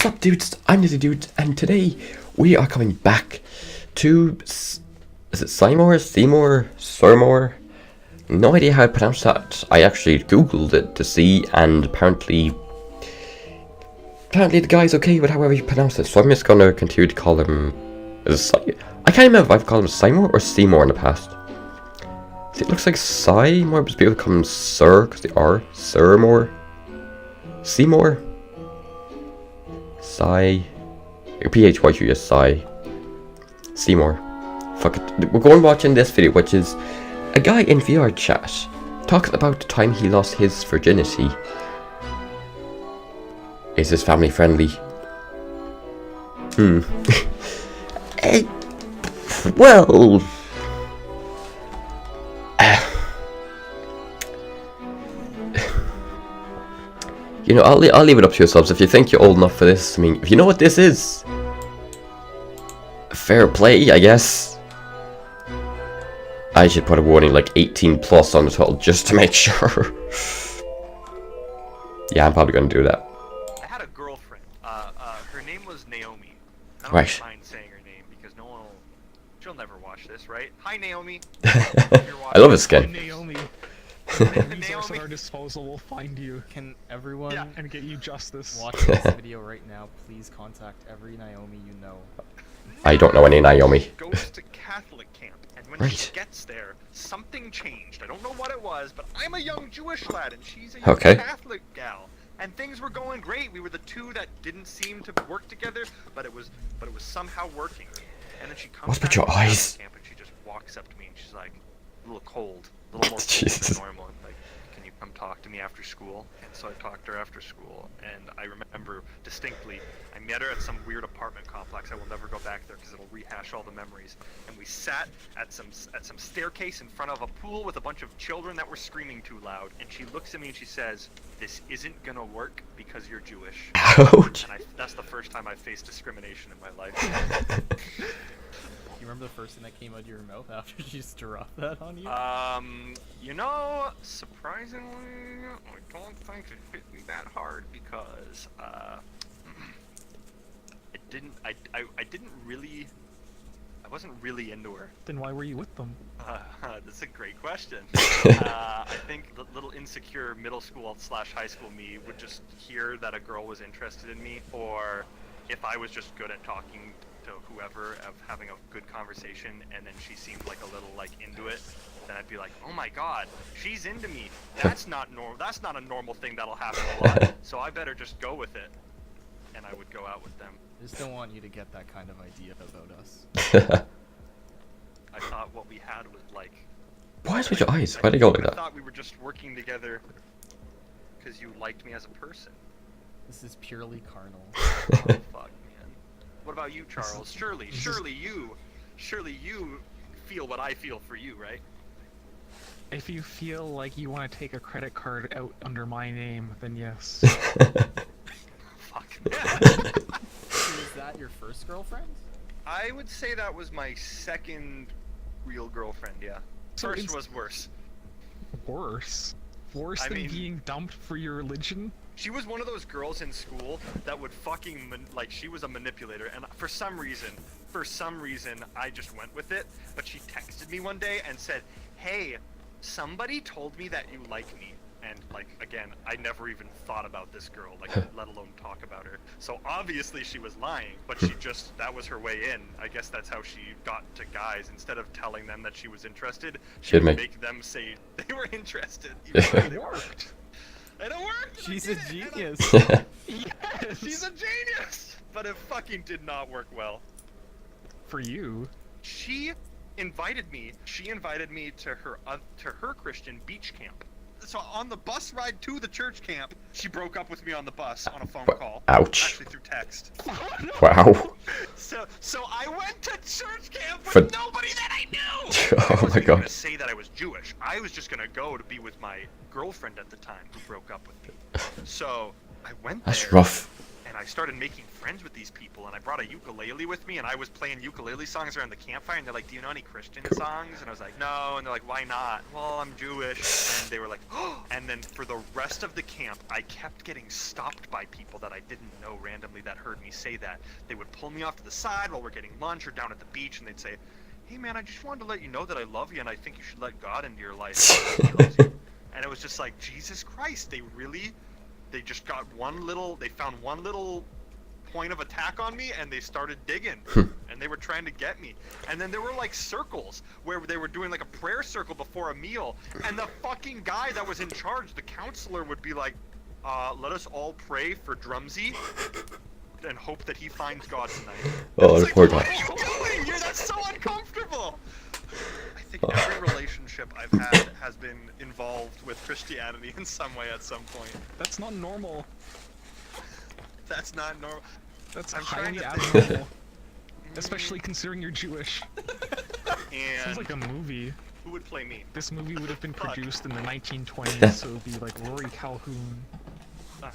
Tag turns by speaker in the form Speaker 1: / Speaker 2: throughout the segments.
Speaker 1: What's up, dudes? I'm D1ZZY, and today we are coming back to... Is it Syrmor? No idea how to pronounce that. I actually googled it to see, and apparently the guy's okay with however you pronounce it, so I'm just gonna continue to call him... I can't remember if I've called him Syrmor or Seymour in the past. See, it looks like Syrmor, but people call him Sir, because they are. Syrmor. Seymour. PHYUS Seymour. Fuck it. We're going watching this video, which is a guy in VR chat talking about the time he lost his virginity. Is this family friendly? Well, you know, I'll leave it up to yourselves. If you think you're old enough for this, I mean, if you know what this is, fair play, I guess. I should put a warning like 18 plus on the title just to make sure. Yeah, I'm probably gonna do that.
Speaker 2: I had a girlfriend. Her name was Naomi. I don't
Speaker 1: Right.
Speaker 2: mind saying her name because no one will. She'll never watch this, right? Hi, Naomi.
Speaker 1: I love his skin.
Speaker 3: Naomi. The resource at our
Speaker 2: Naomi.
Speaker 3: disposal will find you
Speaker 4: Can everyone
Speaker 3: and get you justice.
Speaker 4: watch this video right now please contact every Naomi you know?
Speaker 1: I don't know any Naomi.
Speaker 2: Goes to Catholic camp, and when
Speaker 1: Right.
Speaker 2: she gets there, something changed. I don't know what it was, but I'm a young Jewish lad, and she's a young
Speaker 1: Okay.
Speaker 2: Catholic gal. And things were going great. We were the two that didn't seem to work together, but it was somehow working. And then she comes
Speaker 1: What's with
Speaker 2: back
Speaker 1: your
Speaker 2: to Catholic
Speaker 1: eyes?
Speaker 2: camp, and she just walks up to me, and she's like, a little cold, a little more cold
Speaker 1: Jesus.
Speaker 2: than normal. And like, can you come talk to me after school? And so I talked to her after school, and I remember distinctly, I met her at some weird apartment complex. I will never go back there because it'll rehash all the memories. And we sat at some staircase in front of a pool with a bunch of children that were screaming too loud. And she looks at me and she says, "This isn't gonna work because you're Jewish."
Speaker 1: Ouch.
Speaker 2: And that's the first time I faced discrimination in my life.
Speaker 4: You remember the first thing that came out of your mouth after she dropped that on you?
Speaker 2: You know, surprisingly, I don't think it hit me that hard because, it didn't, I wasn't really into her.
Speaker 3: Then why were you with them?
Speaker 2: That's a great question. I think the little insecure middle school / high school me would just hear that a girl was interested in me, or if I was just good at talking to whoever, of having a good conversation, and then she seemed like a little like into it, then I'd be like, oh my god, she's into me. That's not normal. That's not a normal thing that'll happen a lot. So I better just go with it. And I would go out with them.
Speaker 4: I just don't want you to get that kind of idea about us.
Speaker 2: I thought what we had was like.
Speaker 1: Why is with your eyes? Why do you go like
Speaker 2: I
Speaker 1: that?
Speaker 2: thought we were just working together because you liked me as a person.
Speaker 4: This is purely carnal.
Speaker 2: Oh, fuck, man. What about you, Charles? Surely you feel what I feel for you, right?
Speaker 3: If you feel like you want to take a credit card out under my name, then yes.
Speaker 2: Fuck.
Speaker 4: Is that your first girlfriend?
Speaker 2: I would say that was my second real girlfriend, yeah.
Speaker 3: So
Speaker 2: First was worse.
Speaker 3: Worse? Worse
Speaker 2: I
Speaker 3: than
Speaker 2: mean-
Speaker 3: being dumped for your religion?
Speaker 2: She was one of those girls in school that would fucking, like, she was a manipulator, and for some reason, I just went with it, but she texted me one day and said, "Hey, somebody told me that you like me." And, like, again, I never even thought about this girl, like, let alone talk about her. So obviously she was lying, but she just, that was her way in. I guess that's how she got to guys. Instead of telling them that she was interested, she would make them say they were interested. Even though they weren't. And it worked!
Speaker 4: She's a genius.
Speaker 2: Yes, she's a genius! But it fucking did not work well.
Speaker 3: For you?
Speaker 2: She invited me to her Christian beach camp. So on the bus ride to the church camp, she broke up with me on the bus on a phone call.
Speaker 1: Ouch.
Speaker 2: Actually through text.
Speaker 1: Wow.
Speaker 2: So I went to church camp with
Speaker 1: For-
Speaker 2: nobody that I knew!
Speaker 1: Oh
Speaker 2: I
Speaker 1: my
Speaker 2: wasn't gonna
Speaker 1: god.
Speaker 2: say that I was Jewish. I was just gonna go to be with my girlfriend at the time who broke up with me. So I went there.
Speaker 1: That's rough.
Speaker 2: and I started making friends with these people, and I brought a ukulele with me, and I was playing ukulele songs around the campfire, and they're like, do you know any Christian songs? And I was like, no, and they're like, why not? Well, I'm Jewish. And they were like, oh, and then for the rest of the camp, I kept getting stopped by people that I didn't know randomly that heard me say that. They would pull me off to the side while we're getting lunch or down at the beach, and they'd say, hey man, I just wanted to let you know that I love you, and I think you should let God into your life. He loves you. And it was just like, Jesus Christ, they just got they found one little point of attack on me, and they started digging, and they were trying to get me. And then there were like circles where they were doing like a prayer circle before a meal, and the fucking guy that was in charge, the counselor, would be like, let us all pray for Drumsy and hope that he finds God tonight.
Speaker 1: Oh, the
Speaker 2: Like,
Speaker 1: poor
Speaker 2: what
Speaker 1: guy.
Speaker 2: are you doing? That's so uncomfortable. I think every relationship I've had has been involved with Christianity in some way at some point.
Speaker 3: That's not normal.
Speaker 2: That's not normal.
Speaker 3: That's
Speaker 2: I'm
Speaker 3: highly
Speaker 2: trying to think.
Speaker 3: abnormal. Especially considering you're Jewish.
Speaker 2: And
Speaker 3: Sounds like a movie.
Speaker 2: who would play me?
Speaker 3: This movie would have been
Speaker 2: Fuck.
Speaker 3: produced in the 1920s, so it would be like Rory Calhoun.
Speaker 2: Uh-huh.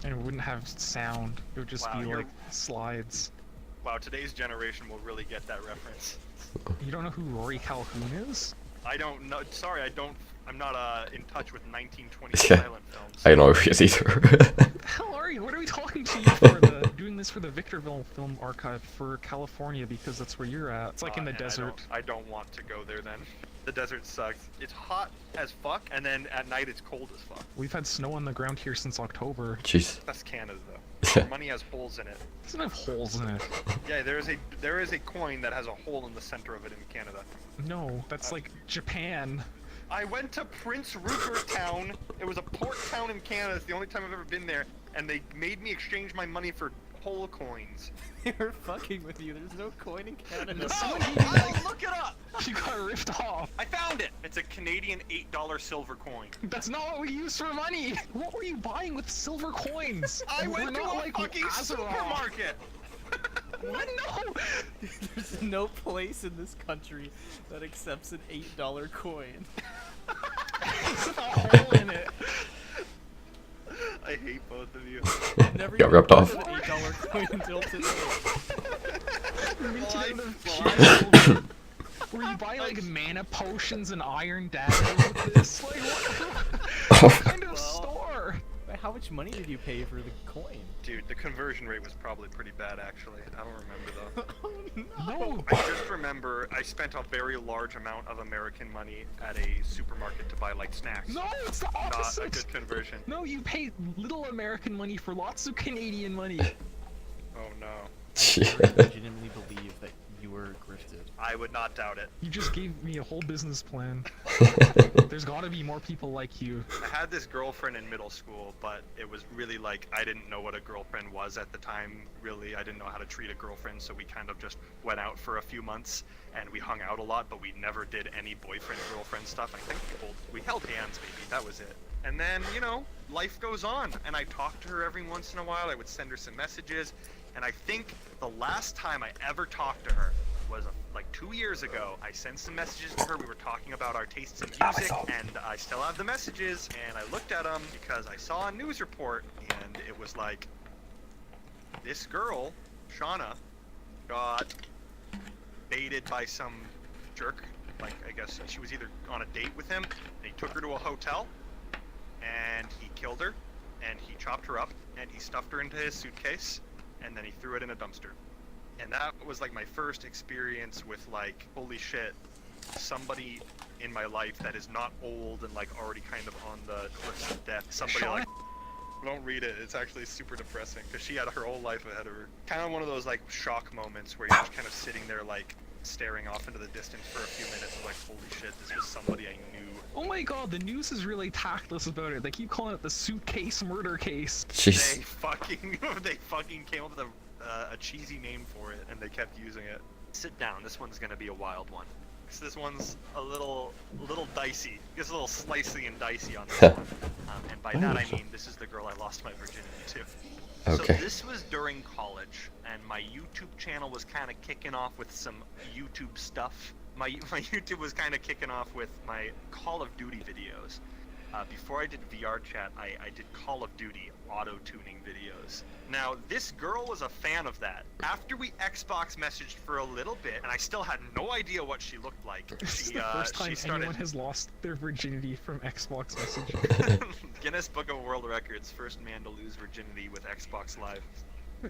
Speaker 3: And it wouldn't have sound. It would just
Speaker 2: Wow,
Speaker 3: be
Speaker 2: you're-
Speaker 3: like slides.
Speaker 2: Wow, today's generation will really get that reference.
Speaker 3: You don't know who Rory Calhoun is?
Speaker 2: I don't know. Sorry, I'm not in touch with 1920
Speaker 1: Yeah.
Speaker 2: silent films.
Speaker 1: I don't know who he is either.
Speaker 3: The hell are you? What are we talking to you for? Doing this for the Victorville Film Archive for California because that's where you're at. It's like in the
Speaker 2: And
Speaker 3: desert.
Speaker 2: I don't want to go there then. The desert sucks. It's hot as fuck, and then at night it's cold as fuck.
Speaker 3: We've had snow on the ground here since October.
Speaker 1: Jeez.
Speaker 2: That's Canada though. Our money has holes in it.
Speaker 3: It doesn't have holes in it.
Speaker 2: Yeah, there is a coin that has a hole in the center of it in Canada.
Speaker 3: No, that's like Japan.
Speaker 2: I went to Prince Rupert Town. It was a port town in Canada. It's the only time I've ever been there, and they made me exchange my money for whole coins.
Speaker 4: They're fucking with you. There's no coin in Canada.
Speaker 3: Someone
Speaker 2: Oh,
Speaker 3: gave you,
Speaker 2: I'll
Speaker 3: like,
Speaker 2: look it up.
Speaker 3: you got ripped off.
Speaker 2: I found it. It's a Canadian $8 silver coin.
Speaker 3: That's not what we use for money. What were you buying with silver coins?
Speaker 2: I
Speaker 3: We're
Speaker 2: went to
Speaker 3: not
Speaker 2: a
Speaker 3: like
Speaker 2: fucking
Speaker 3: Azeroth.
Speaker 2: supermarket.
Speaker 3: What? No.
Speaker 4: There's no place in this country that accepts an $8 coin.
Speaker 3: It's a hole in it.
Speaker 2: I hate both of you.
Speaker 4: Never
Speaker 1: Got
Speaker 4: even
Speaker 1: ripped
Speaker 4: heard
Speaker 1: off.
Speaker 4: of an $8 coin until today.
Speaker 3: Minted
Speaker 2: I
Speaker 3: out of
Speaker 2: fought.
Speaker 3: silver. Where you buy like mana potions and iron daggers with this? Like what kind of
Speaker 4: Well,
Speaker 3: store?
Speaker 4: How much money did you pay for the coin?
Speaker 2: Dude, the conversion rate was probably pretty bad actually. I don't remember though.
Speaker 4: Oh
Speaker 3: No.
Speaker 2: I just remember I spent a very large amount of American money at a supermarket to buy like snacks.
Speaker 3: No, it's the
Speaker 2: Not a
Speaker 3: opposite.
Speaker 2: good conversion.
Speaker 3: No, you pay little American money for lots of Canadian money.
Speaker 2: Oh no.
Speaker 4: I legitimately believe that you were grifted.
Speaker 2: I would not doubt it.
Speaker 3: You just gave me a whole business plan. There's gotta be more people like you.
Speaker 2: I had this girlfriend in middle school, but it was really like I didn't know what a girlfriend was at the time. Really, I didn't know how to treat a girlfriend, so we kind of just went out for a few months and we hung out a lot, but we never did any boyfriend-girlfriend stuff. I think we held hands maybe, that was it. And then, you know, life goes on, and I talked to her every once in a while. I would send her some messages, and I think the last time I ever talked to her was like 2 years ago. I sent some messages to her. We were talking about our tastes in music, and I still have the messages, and I looked at them because I saw a news report, and it was like, this girl, Shauna, got baited by some jerk. Like, I guess she was either on a date with him, and he took her to a hotel, and he killed her, and he chopped her up, and he stuffed her into his suitcase, and then he threw it in a dumpster. And that was like my first experience with like, holy shit, somebody in my life that is not old and like already kind of on the cliffs of death. Somebody like, don't read it, it's actually super depressing because she had her whole life ahead of her. Kind of one of those like shock moments where you're just kind of sitting there like staring off into the distance for a few minutes and like, holy shit, this was somebody I knew.
Speaker 3: Oh my god, the news is really tactless about it. They keep calling it the suitcase murder case.
Speaker 1: Jeez.
Speaker 2: They fucking came up with a cheesy name for it, and they kept using it. Sit down. This one's gonna be a wild one. This one's a little dicey. It's a little slicey and dicey on this one. And by that I mean this is the girl I lost my virginity to.
Speaker 1: Okay.
Speaker 2: So this was during college, and my YouTube channel was kind of kicking off with some YouTube stuff. My YouTube was kind of kicking off with my Call of Duty videos. before I did VR chat, I did Call of Duty auto-tuning videos. Now, this girl was a fan of that. After we Xbox messaged for a little bit, and I still had no idea what she looked like,
Speaker 3: This is
Speaker 2: she,
Speaker 3: the first time
Speaker 2: she started...
Speaker 3: anyone has lost their virginity from Xbox messaging.
Speaker 2: Guinness Book of World Records, first man to lose virginity with Xbox Live.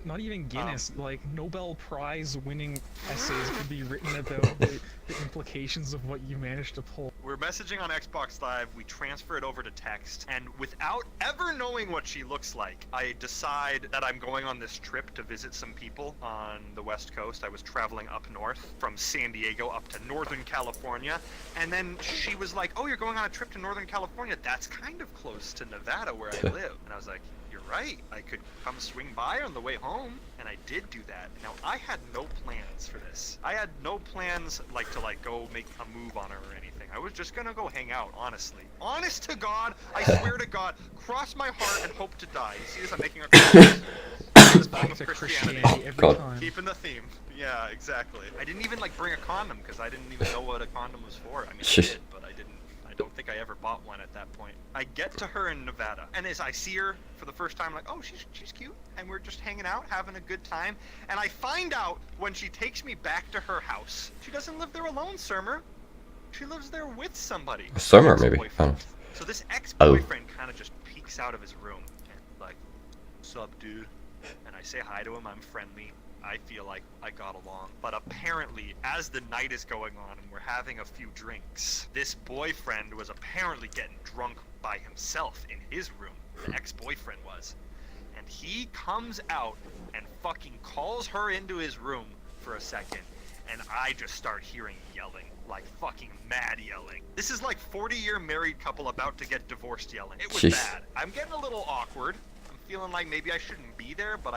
Speaker 3: Not even Guinness, like Nobel Prize winning essays could be written about the implications of what you managed to pull.
Speaker 2: We're messaging on Xbox Live, we transfer it over to text, and without ever knowing what she looks like, I decide that I'm going on this trip to visit some people on the West Coast. I was traveling up north from San Diego up to Northern California, and then she was like, oh, you're going on a trip to Northern California? That's kind of close to Nevada where I live. And I was like, you're right, I could come swing by on the way home, and I did do that. Now, I had no plans for this. I had no plans to go make a move on her or anything. I was just gonna go hang out, honestly. Honest to God, I swear to God, cross my heart and hope to die. You see this? I'm making a cross. This
Speaker 3: Back
Speaker 2: form of
Speaker 3: to
Speaker 2: Christianity.
Speaker 3: Christianity every
Speaker 1: God.
Speaker 3: time.
Speaker 2: Keeping the theme. Yeah, exactly. I didn't even bring a condom because I didn't even know what a condom was for. I mean, I did, but I didn't. I don't think I ever bought one at that point. I get to her in Nevada, and as I see her for the first time, like, oh, she's cute, and we're just hanging out, having a good time. And I find out when she takes me back to her house, she doesn't live there alone, Syrmor. She lives there with somebody.
Speaker 1: Syrmor, maybe.
Speaker 2: Ex-boyfriend. So this ex-boyfriend kind of just peeks out of his room and like, "What's up, dude?" And I say hi to him. I'm friendly. I feel like I got along. But apparently, as the night is going on and we're having a few drinks, this boyfriend was apparently getting drunk by himself in his room. The ex-boyfriend was. And he comes out and fucking calls her into his room for a second. And I just start hearing yelling, like fucking mad yelling. This is like 40-year married couple about to get divorced yelling. It was bad. I'm getting a little awkward. Feeling like maybe I shouldn't be there, but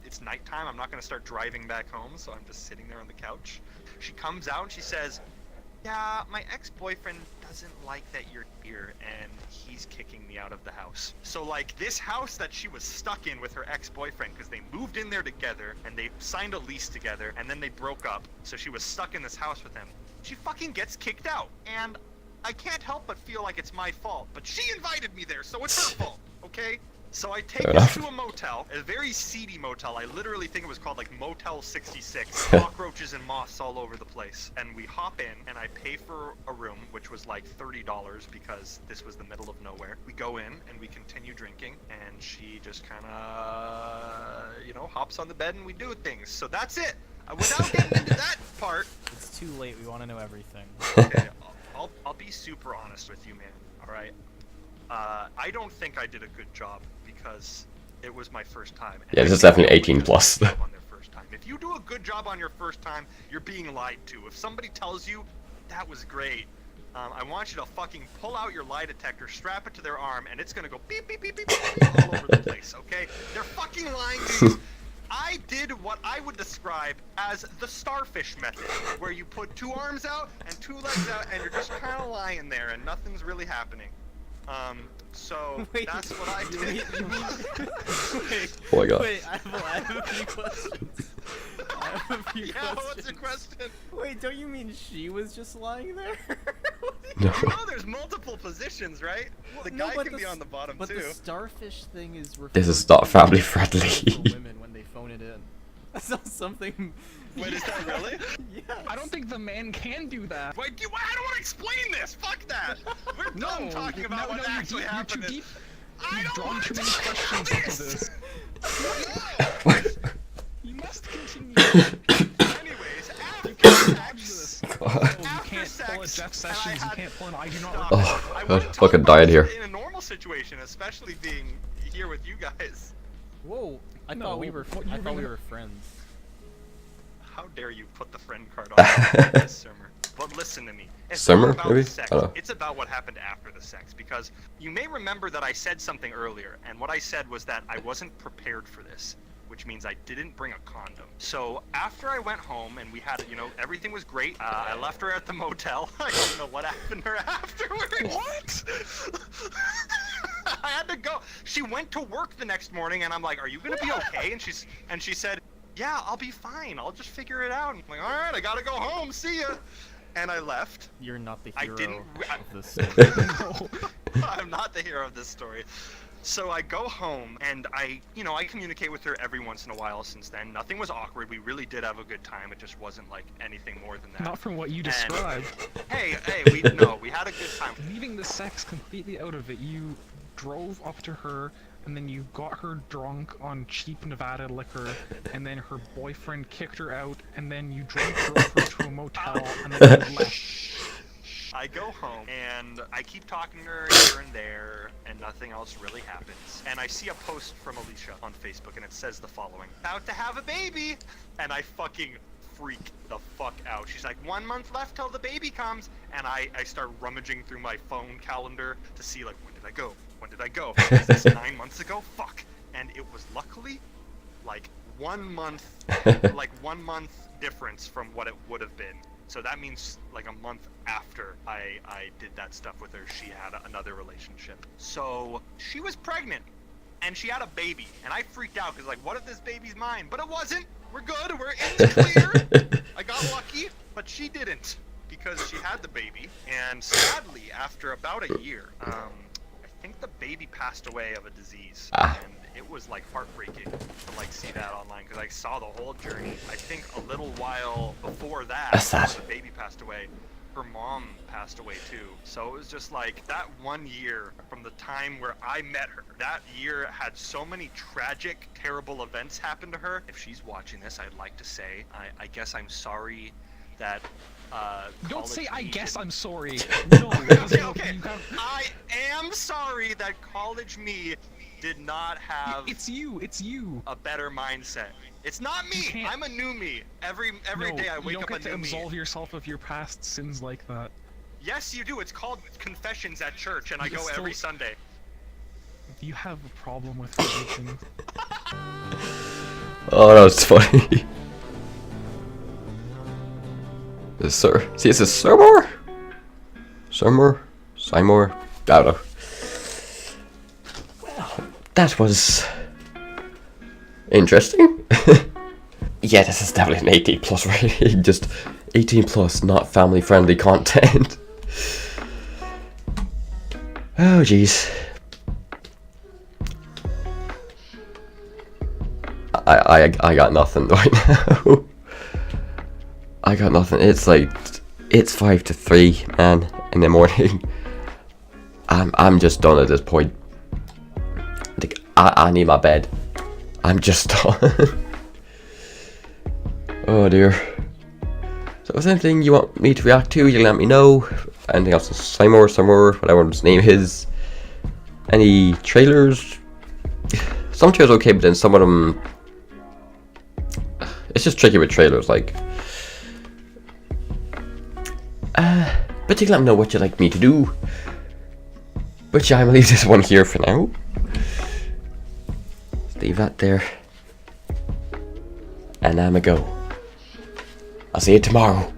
Speaker 2: it's nighttime. I'm not going to start driving back home, so I'm just sitting there on the couch. She comes out and she says, yeah, my ex-boyfriend doesn't like that you're here, and he's kicking me out of the house. So, like, this house that she was stuck in with her ex-boyfriend, because they moved in there together, and they signed a lease together, and then they broke up, so she was stuck in this house with him. She fucking gets kicked out, and I can't help but feel like it's my fault, but she invited me there, so it's her fault, okay? So I take her to a motel, a very seedy motel. I literally think it was called like Motel 66. Cockroaches and moths all over the place. And we hop in, and I pay for a room, which was like $30 because this was the middle of nowhere. We go in, and we continue drinking, and she just kind of, hops on the bed, and we do things. So that's it. Without getting into that part...
Speaker 4: It's too late, we want to know everything.
Speaker 2: Okay, I'll be super honest with you, man, alright? I don't think I did a good job because it was my first time.
Speaker 1: Yeah, this is definitely 18 plus.
Speaker 2: On their first time. If you do a good job on your first time, you're being lied to. If somebody tells you, that was great, I want you to fucking pull out your lie detector, strap it to their arm, and it's gonna go beep, beep, beep, beep, beep all over the place, okay? They're fucking lying to you. I did what I would describe as the starfish method, where you put 2 arms out and 2 legs out, and you're just kind of lying there, and nothing's really happening. So
Speaker 4: Wait,
Speaker 2: that's what I did.
Speaker 1: Oh my god.
Speaker 4: Wait, I have a few questions.
Speaker 2: Yeah, what's the question?
Speaker 4: Wait, don't you mean she was just lying there?
Speaker 1: No.
Speaker 2: You know there's multiple positions, right? The guy can be on the bottom
Speaker 4: but
Speaker 2: too.
Speaker 4: the starfish thing is
Speaker 1: This is not family friendly.
Speaker 4: Women when they phone it in. That's not something.
Speaker 2: Wait, is that really?
Speaker 4: Yes.
Speaker 3: I don't think the man can do that.
Speaker 2: Wait, I don't want to explain this. Fuck that. We're done talking about what actually
Speaker 3: you're
Speaker 2: happened.
Speaker 3: too deep.
Speaker 2: I
Speaker 3: You've
Speaker 2: don't
Speaker 3: drawn
Speaker 2: want
Speaker 3: too
Speaker 2: to
Speaker 3: many
Speaker 2: talk about
Speaker 3: questions
Speaker 2: this.
Speaker 3: into You must continue.
Speaker 2: Anyways, after sex,
Speaker 3: Oh, you
Speaker 2: After
Speaker 3: can't pull a
Speaker 2: sex,
Speaker 3: Jeff
Speaker 2: and I
Speaker 3: Sessions. You
Speaker 2: had-
Speaker 3: can't pull an I do not.
Speaker 2: Stop.
Speaker 1: Oh,
Speaker 2: I
Speaker 1: God,
Speaker 2: wouldn't talk
Speaker 1: fucking
Speaker 2: about
Speaker 1: died
Speaker 2: this
Speaker 1: here.
Speaker 2: in a normal situation, especially being here with you guys.
Speaker 4: Whoa! I
Speaker 3: No,
Speaker 4: thought we were.
Speaker 3: what you
Speaker 4: I
Speaker 3: were
Speaker 4: thought we
Speaker 3: gonna-
Speaker 4: were friends.
Speaker 2: How dare you put the friend card on this, Syrmor? But listen to me. It's
Speaker 1: Syrmor,
Speaker 2: not about
Speaker 1: maybe?
Speaker 2: the sex.
Speaker 1: I don't know.
Speaker 2: It's about what happened after the sex, because you may remember that I said something earlier, and what I said was that I wasn't prepared for this, which means I didn't bring a condom. So after I went home and we had, everything was great. I left her at the motel. I don't know what happened to her afterwards.
Speaker 3: What?
Speaker 2: I had to go. She went to work the next morning, and I'm like, "Are you gonna be okay?" And she said, "Yeah, I'll be fine. I'll just figure it out." I'm like, "All right, I gotta go home. See ya." and I left.
Speaker 4: You're not the
Speaker 2: I
Speaker 4: hero
Speaker 2: didn't-
Speaker 4: of this story.
Speaker 3: No.
Speaker 2: I'm not the hero of this story. So I go home and I communicate with her every once in a while since then. Nothing was awkward. We really did have a good time. It just wasn't like anything more than that.
Speaker 3: Not from what you described.
Speaker 2: Hey, we had a good time.
Speaker 3: Leaving the sex completely out of it, you drove up to her, and then you got her drunk on cheap Nevada liquor, and then her boyfriend kicked her out, and then you drove her over to a motel, and then you left.
Speaker 2: I go home and I keep talking to her here and there, and nothing else really happens. And I see a post from Alicia on Facebook, and it says the following: "About to have a baby," and I fucking freak the fuck out. She's like, 1 month left till the baby comes, and I start rummaging through my phone calendar to see like, when did I go? When did I go? Is this 9 months ago? Fuck. And it was luckily like 1 month, like 1 month difference from what it would have been. So that means like a month after I did that stuff with her, she had another relationship. So she was pregnant, and she had a baby, and I freaked out because like, what if this baby's mine? But it wasn't. We're good. We're in the clear. I got lucky, but she didn't because she had the baby, and sadly, after about a year, I think the baby passed away of a disease. And it was like heartbreaking to like see that online because I saw the whole journey. I think a little while before that, before the baby passed away, her mom passed away too. So it was just like that 1 year from the time where I met her. That year had so many tragic, terrible events happen to her. If she's watching this, I'd like to say, I guess I'm sorry that
Speaker 3: Don't say I guess
Speaker 2: didn't-
Speaker 3: I'm sorry. No,
Speaker 2: okay.
Speaker 3: You have...
Speaker 2: I am sorry that college me did not have
Speaker 3: It's you.
Speaker 2: a better mindset. It's not me.
Speaker 3: can't-
Speaker 2: I'm a new me. Every
Speaker 3: No,
Speaker 2: day I
Speaker 3: you
Speaker 2: wake
Speaker 3: don't
Speaker 2: up
Speaker 3: get
Speaker 2: a
Speaker 3: to
Speaker 2: new me.
Speaker 3: absolve yourself of your past sins like that.
Speaker 2: Yes, you do. It's called confessions at church, and I
Speaker 3: You
Speaker 2: go every
Speaker 3: still-
Speaker 2: Sunday.
Speaker 3: You have a problem with religion.
Speaker 1: Oh, that was funny. See, is this Syrmor? Syrmor? I don't know. Well, that was interesting. Yeah, this is definitely an 18 plus rating. Just 18 plus, not family friendly content. Oh, jeez. I got nothing right now. I got nothing. It's like, it's 5 to 3, man, in the morning. I'm just done at this point. Like, I need my bed. I'm just done. Oh dear. So if there's anything you want me to react to, you can let me know. Anything else in Syrmor, whatever his name is. Any trailers? Some trailers okay, but then some of them, it's just tricky with trailers, like. But you can let me know what you'd like me to do. But yeah, I'm gonna leave this one here for now. Just leave that there. And I'm gonna go. I'll see you tomorrow.